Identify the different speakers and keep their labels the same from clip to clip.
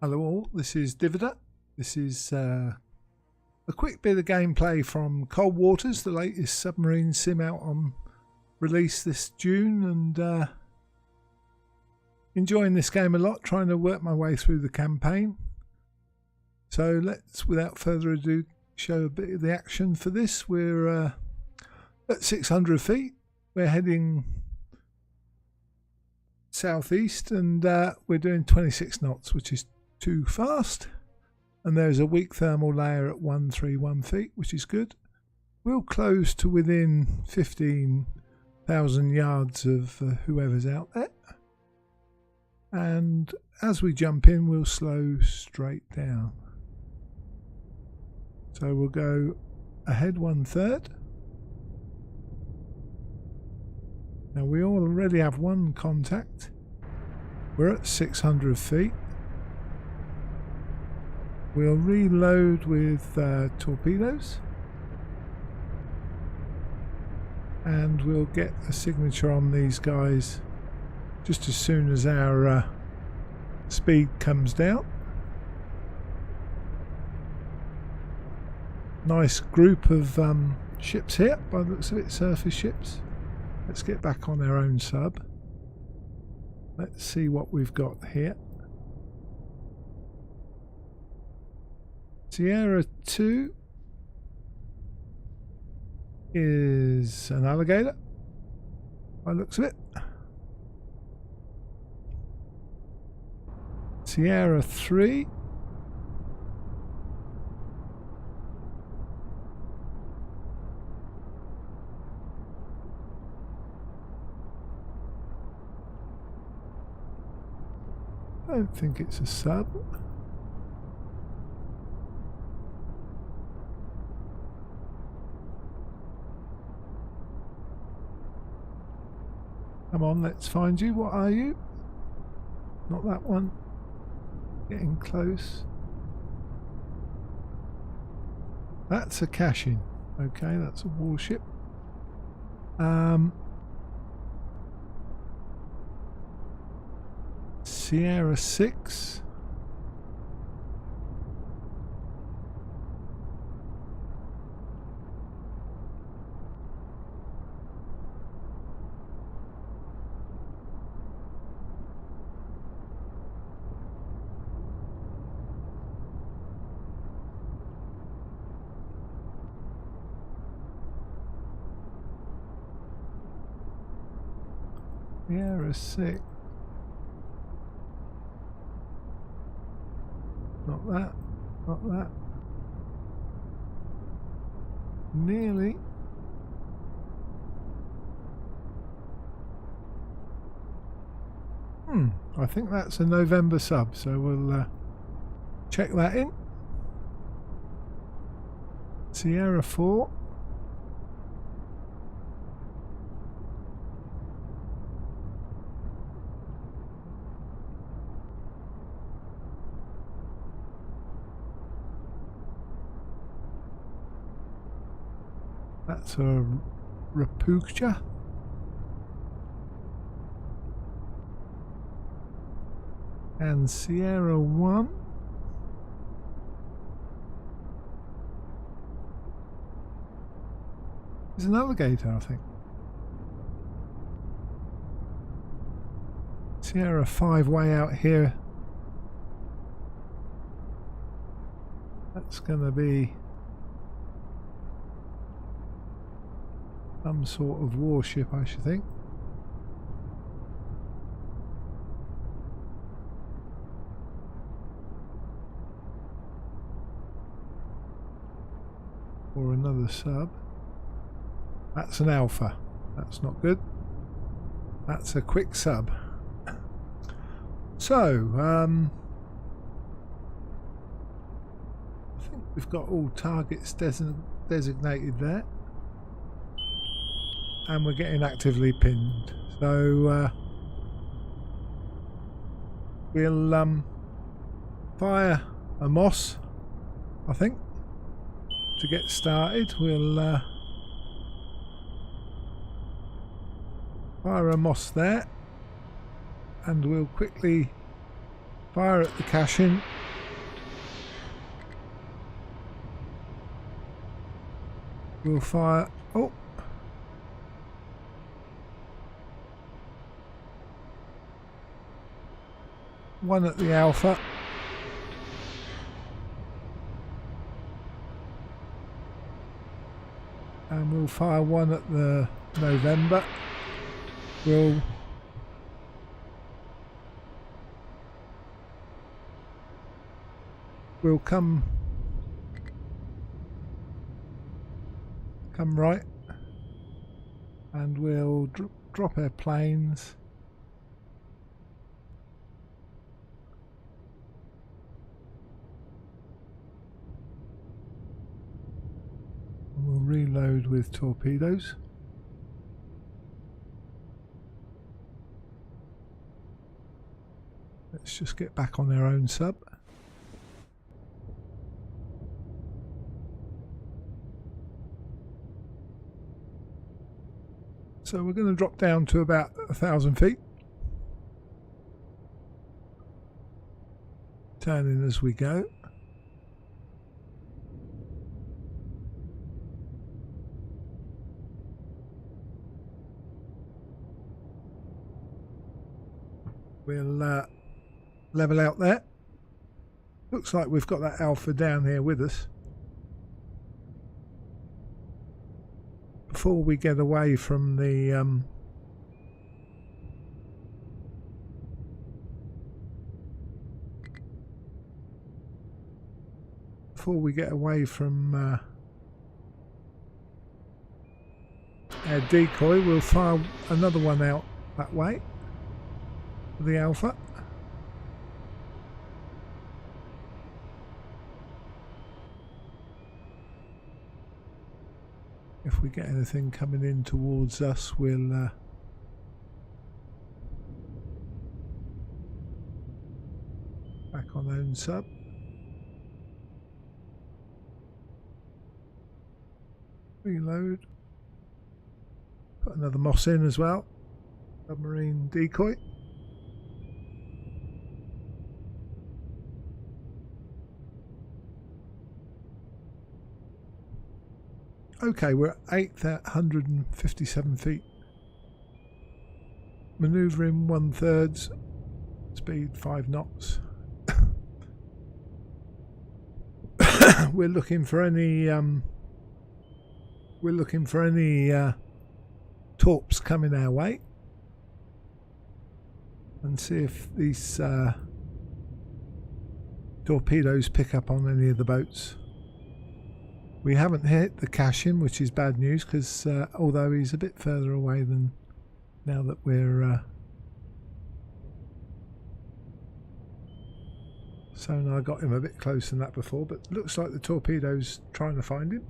Speaker 1: Hello all, this is Divida. This is a quick bit of gameplay from Cold Waters, the latest submarine sim out on release this June, and enjoying this game a lot, trying to work my way through the campaign. So let's, without further ado, show a bit of the action for this. We're at 600 feet, we're heading southeast, and we're doing 26 knots, which is too fast, and there's a weak thermal layer at 131 feet, which is good. We'll close to within 15,000 yards of whoever's out there, and as we jump in we'll slow straight down. So we'll go ahead 1/3. Now we already have one contact. We're at 600 feet. We'll reload with torpedoes, and we'll get a signature on these guys just as soon as our speed comes down. Nice group of ships here, by the looks of it, surface ships. Let's get back on our own sub. Let's see what we've got here. Sierra 2 is an alligator, by the looks of it. Sierra 3 I don't think it's a sub. Come on, let's find you. What are you? Not that one. Getting close. That's a cash-in. Okay, that's a warship. Sierra 6. Sierra 6. Not that, not that. Nearly. I think that's a November sub, so we'll check that in. Sierra 4. That's a Rapukja. And Sierra 1. Is an alligator, I think. Sierra 5 way out here. That's going to be some sort of warship, I should think. Or another sub. That's an Alpha. That's not good. That's a quick sub. So, I think we've got all targets designated there. And we're getting actively pinned, so we'll fire a Moss, I think, to get started. We'll fire a Moss there, and we'll quickly Fire at the cash-in. We'll fire... Oh! One at the Alpha. And we'll fire one at the November. We'll come right, and we'll drop our planes. And we'll reload with torpedoes. Let's just get back on our own sub. So we're going to drop down to about 1,000 feet. Turning as we go. We'll level out there. Looks like we've got that Alpha down here with us. Before we get away from the our decoy, we'll fire another one out that way, the Alpha. If we get anything coming in towards us, we'll back on own sub. Reload. Put another Moss in as well. Submarine decoy. Okay, we're at 857 feet. Manoeuvring 1/3, speed 5 knots. We're looking for any torps coming our way, and see if these torpedoes pick up on any of the boats. We haven't hit the cash-in, which is bad news, because although he's a bit further away than now that we're sonar got him a bit closer than that before, but looks like the torpedo's trying to find him.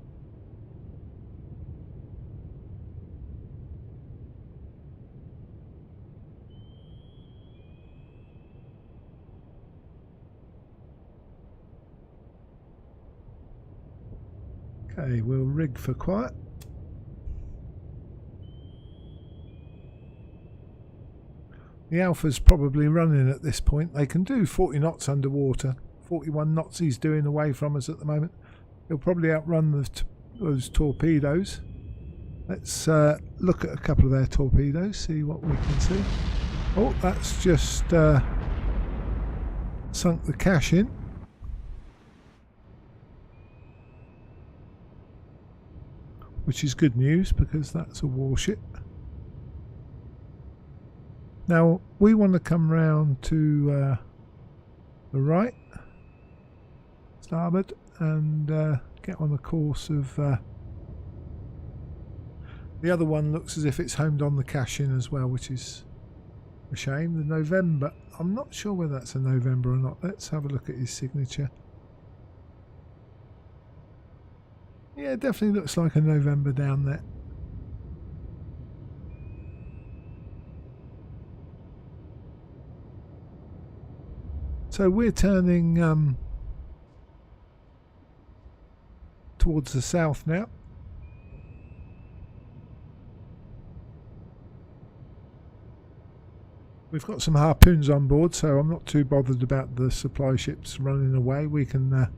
Speaker 1: Okay, we'll rig for quiet. The Alpha's probably running at this point. They can do 40 knots underwater. 41 knots he's doing away from us at the moment. He'll probably outrun those torpedoes. Let's look at a couple of their torpedoes, see what we can see. Oh, that's just sunk the cash-in. Which is good news, because that's a warship. Now we want to come round to the right, starboard, and get on the course of the other one. Looks as if it's homed on the cash-in as well, which is a shame. The November, I'm not sure whether that's a November or not. Let's have a look at his signature. Yeah, it definitely looks like a November down there. So we're turning towards the south now. We've got some harpoons on board, so I'm not too bothered about the supply ships running away. We can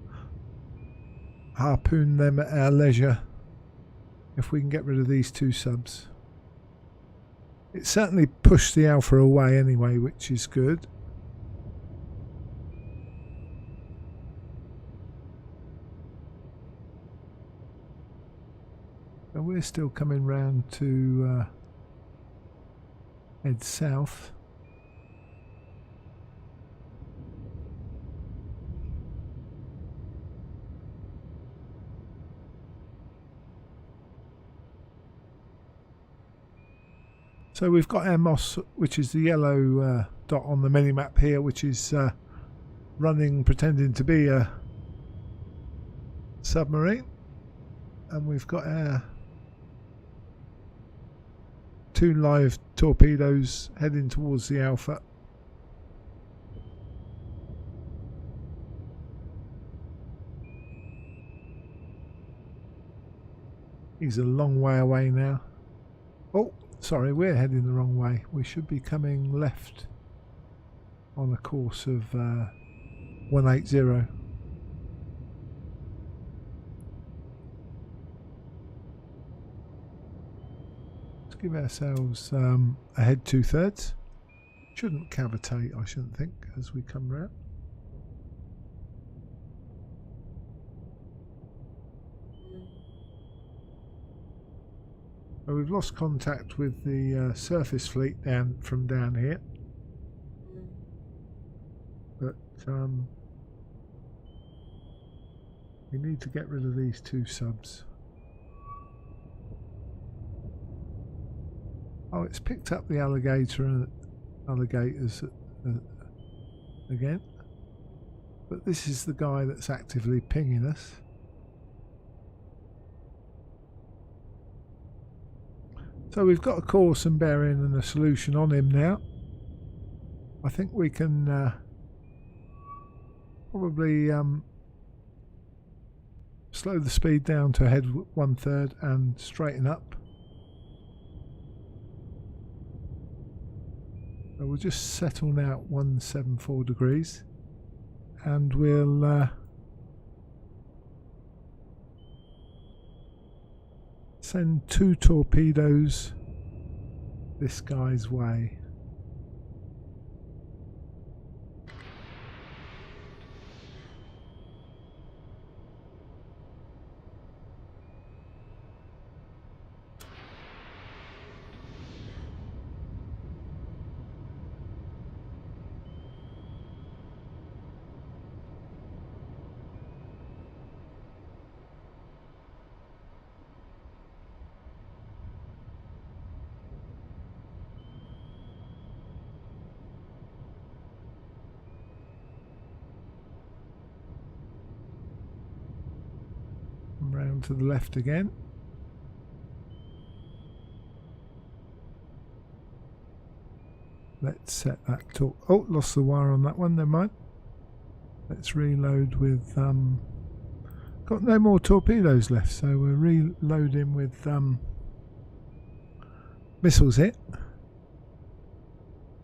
Speaker 1: harpoon them at our leisure if we can get rid of these 2 subs. It certainly pushed the Alpha away anyway, which is good. So we're still coming round to head south. So we've got our Moss, which is the yellow dot on the minimap here, which is running, pretending to be a submarine. And we've got our 2 live torpedoes heading towards the Alpha. He's a long way away now. Oh, sorry, we're heading the wrong way. We should be coming left on a course of 180. Let's give ourselves a head 2/3. Shouldn't cavitate, I shouldn't think, as we come round. So we've lost contact with the surface fleet from down here, but we need to get rid of these 2 subs. Oh, it's picked up the alligators again, but this is the guy that's actively pinging us. So we've got a course and bearing and a solution on him now. I think we can probably slow the speed down to head 1/3 and straighten up. So we'll just settle now at 174 degrees, and we'll send 2 torpedoes this guy's way. Round to the left again. Let's set that to... Oh, lost the wire on that one, never mind. Let's reload with... got no more torpedoes left, so we're reloading with missiles here.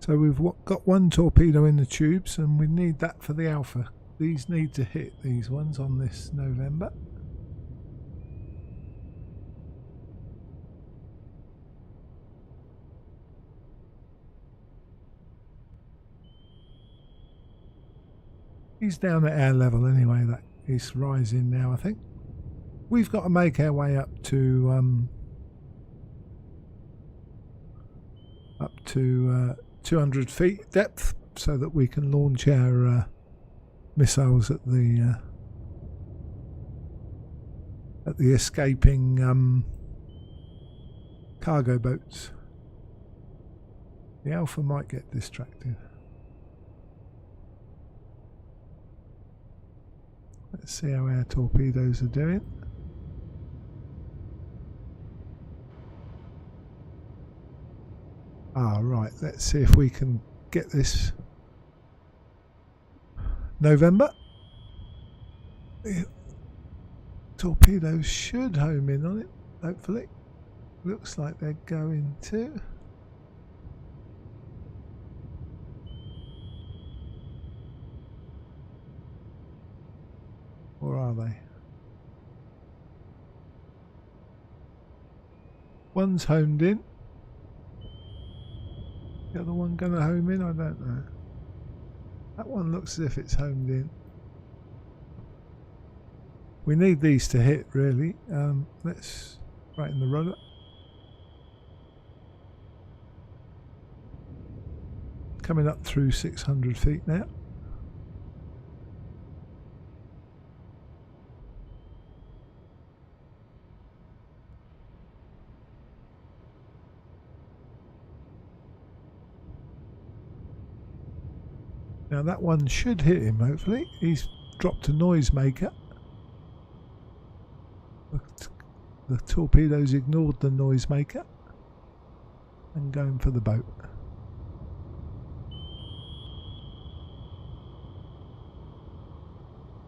Speaker 1: So we've got 1 torpedo in the tubes, and we need that for the Alpha. These need to hit, these ones, on this November. He's down at our level anyway. That he's rising now, I think. We've got to make our way up to 200 feet depth, so that we can launch our missiles at the escaping cargo boats. The Alpha might get distracted. Let's see how our torpedoes are doing. Right, let's see if we can get this November. The torpedoes should home in on it, hopefully. Looks like they're going to. Or are they? One's homed in. The other one going to home in? I don't know. That one looks as if it's homed in. We need these to hit, really. Let's straighten the rudder. Coming up through 600 feet now. Now that one should hit him, hopefully. He's dropped a noisemaker. The torpedoes ignored the noisemaker and going for the boat.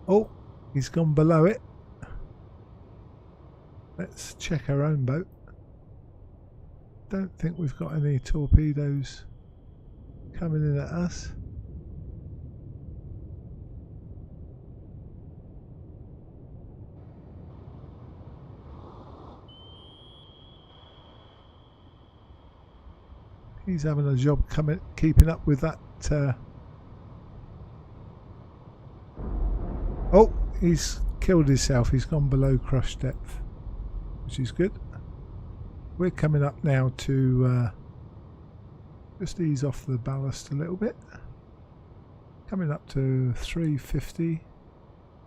Speaker 1: Oh, he's gone below it. Let's check our own boat. Don't think we've got any torpedoes coming in at us. He's having a job keeping up with that. Oh, he's killed himself. He's gone below crush depth, which is good. We're coming up now to just ease off the ballast a little bit. Coming up to 350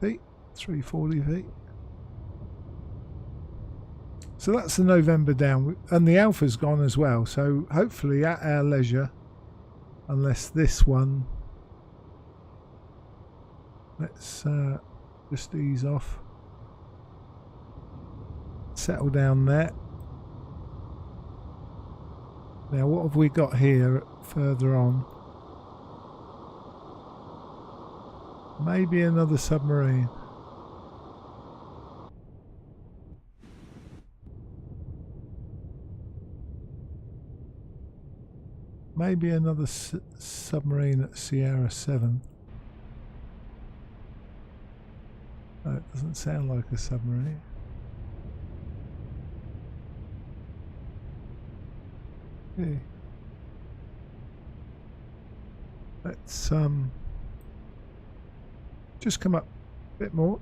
Speaker 1: feet, 340 feet. So that's the November down, and the Alpha's gone as well, so hopefully at our leisure, unless this one, let's just ease off, settle down there. Now what have we got here further on? Maybe another submarine. Maybe another submarine at Sierra 7. No, it doesn't sound like a submarine. Okay. Let's just come up a bit more.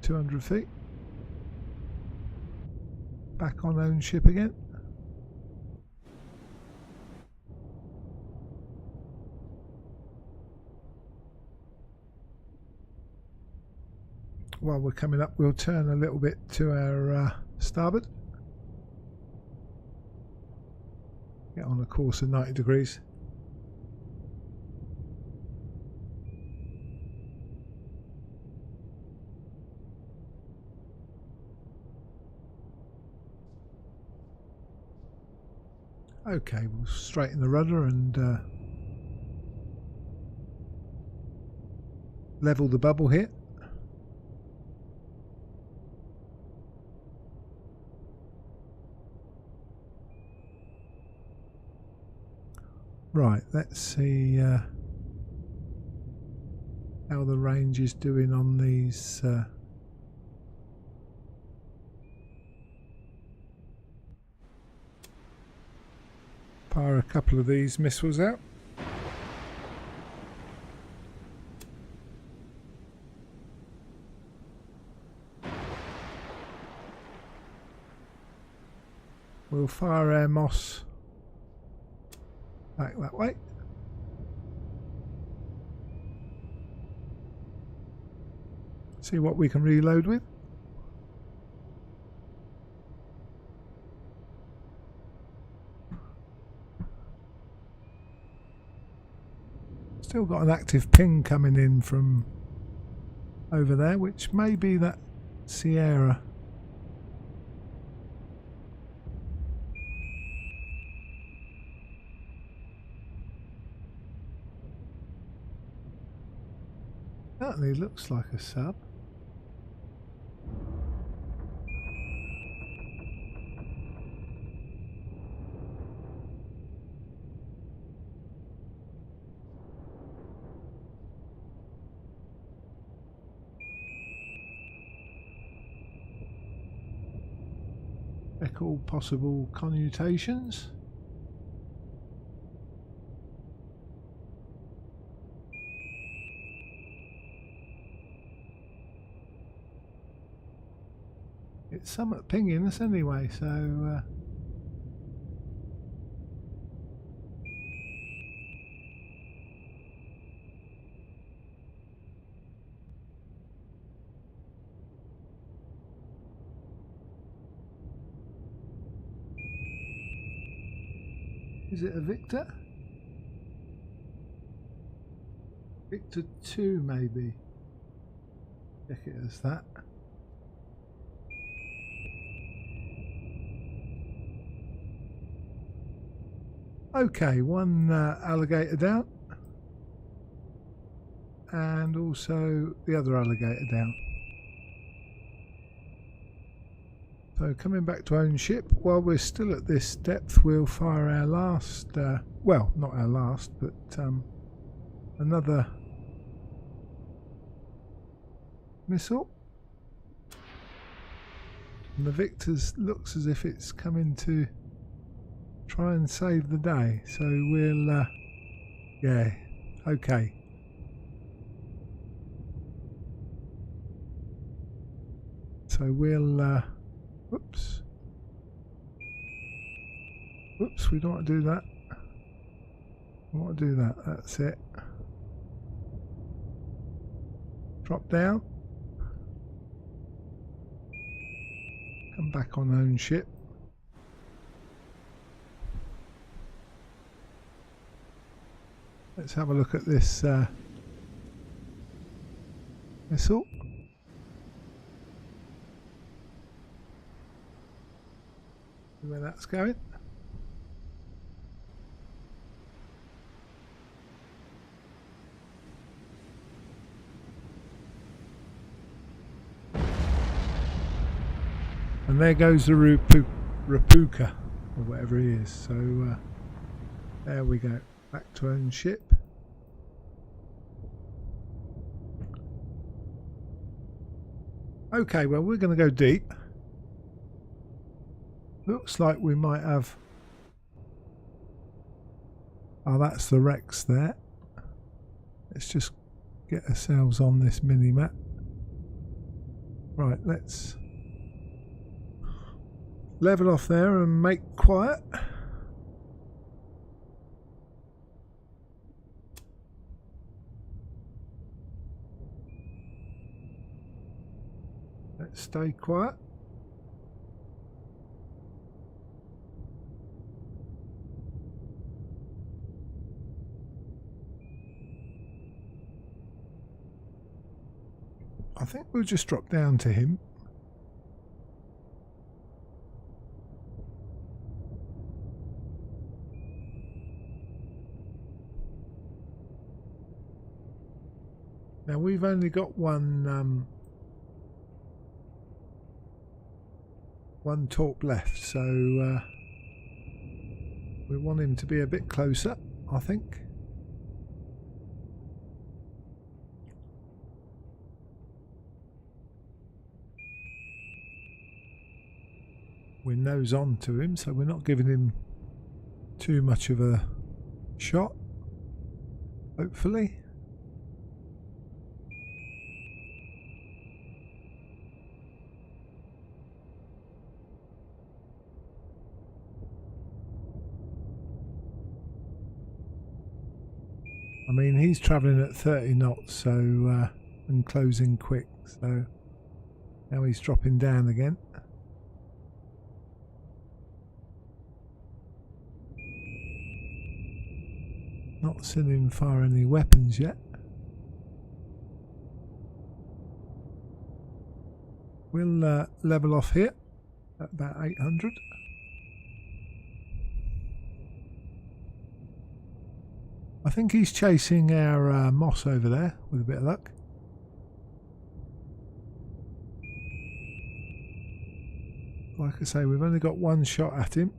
Speaker 1: 200 feet. Back on own ship again. While we're coming up, we'll turn a little bit to our starboard. Get on a course of 90 degrees. Okay, we'll straighten the rudder and level the bubble here. Right, let's see how the range is doing on these fire a couple of these missiles out. We'll fire our Moss back that way. See what we can reload with. Still got an active ping coming in from over there, which may be that Sierra. Certainly looks like a sub. check all possible commutations. It's somewhat pinging us anyway, so is it a Victor? Victor 2 maybe. Check it as that. Okay, one alligator down, and also the other alligator down. So coming back to own ship, while we're still at this depth, we'll fire our last, well, not our last, but another missile. And the Victor's looks as if it's coming to try and save the day, so we'll yeah, okay. So we'll whoops, we don't want to do that. We want to do that. That's it. Drop down, come back on own ship. Let's have a look at this missile. See where that's going. And there goes the Rapuka, or whatever he is. So there we go. Back to own ship. Okay, well, we're going to go deep. Looks like we might have... Oh, that's the wrecks there. Let's just get ourselves on this mini-map. Right, let's level off there and make quiet. Let's stay quiet. I think we'll just drop down to him. Now we've only got one torp left, so we want him to be a bit closer, I think. We're nose on to him, so we're not giving him too much of a shot, hopefully. I mean, he's travelling at 30 knots, so and closing quick, so now he's dropping down again. Not seen him fire any weapons yet. We'll level off here at about 800. I think he's chasing our moss over there with a bit of luck. Like I say, we've only got one shot at him.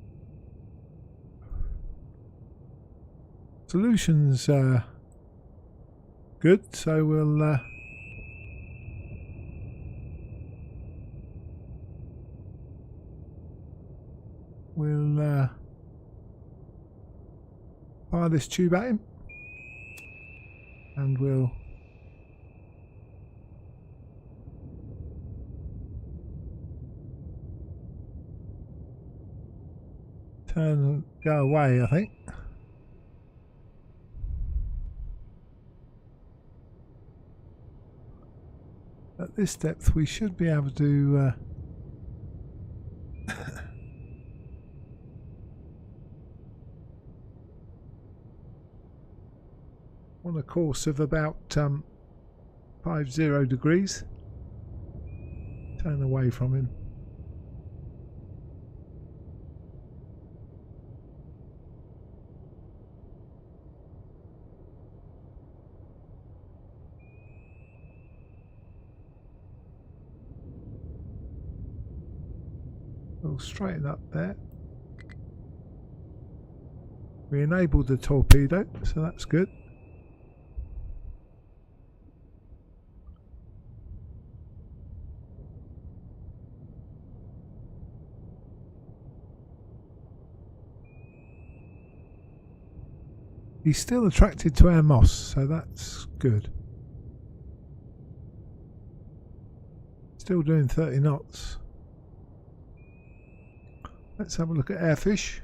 Speaker 1: Solution's good, so we'll we'll fire this tube at him, and we'll turn and go away, I think. At this depth we should be able to on a course of about 50 degrees. Turn away from him. We'll straighten up there. We enabled the torpedo, so that's good. He's still attracted to our moss, so that's good. Still doing 30 knots. Let's have a look at airfish.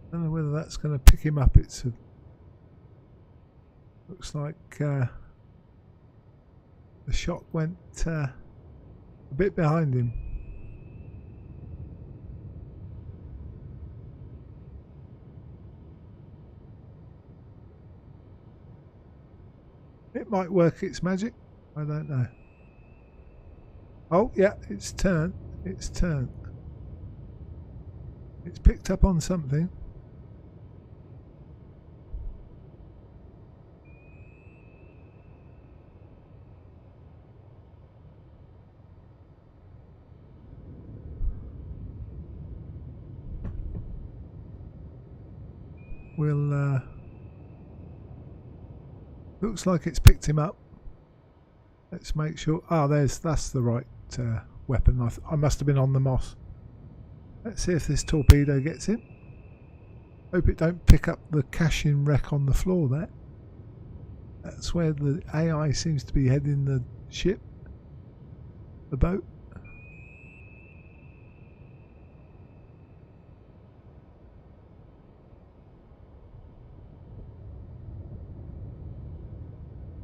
Speaker 1: I don't know whether that's going to pick him up. It's looks like the shot went a bit behind him. It might work its magic. I don't know. Oh yeah, it's turned. It's turned. It's picked up on something. We'll looks like it's picked him up. Let's make sure. Ah, that's the right weapon. I must have been on the moss. Let's see if this torpedo gets him. Hope it don't pick up the caching wreck on the floor there. That's where the AI seems to be heading the ship, the boat.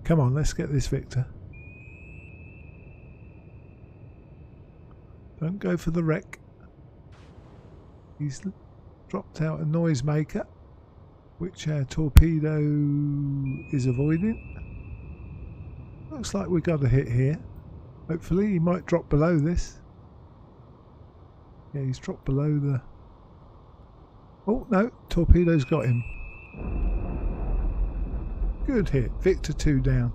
Speaker 1: Come on, let's get this Victor. Don't go for the wreck. He's dropped out a noisemaker, which our torpedo is avoiding. Looks like we got a hit here. Hopefully he might drop below this. Yeah, he's dropped below the... Oh no, torpedo's got him. Good hit. Victor 2 down.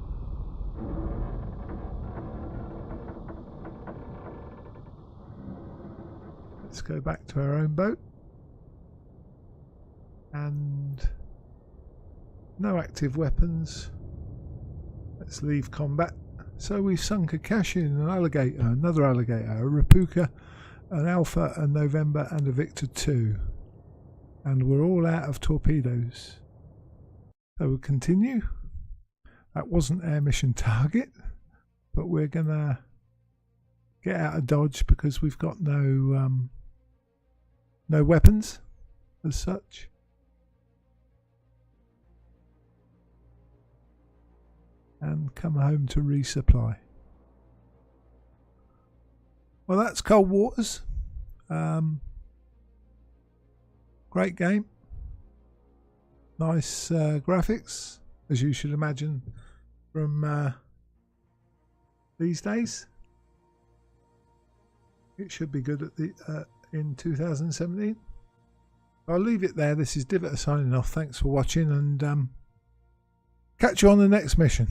Speaker 1: Let's go back to our own boat. And no active weapons. Let's leave combat. So we've sunk a cache in an alligator, another alligator, a Rapuka, an Alpha, a November and a Victor 2. And we're all out of torpedoes. So we'll continue. That wasn't our mission target, but we're gonna get out of Dodge because we've got no weapons as such. And come home to resupply. Well, that's Cold Waters. Great game. Nice graphics, as you should imagine from these days. It should be good at the in 2017. I'll leave it there. This is Divot signing off. Thanks for watching, and catch you on the next mission.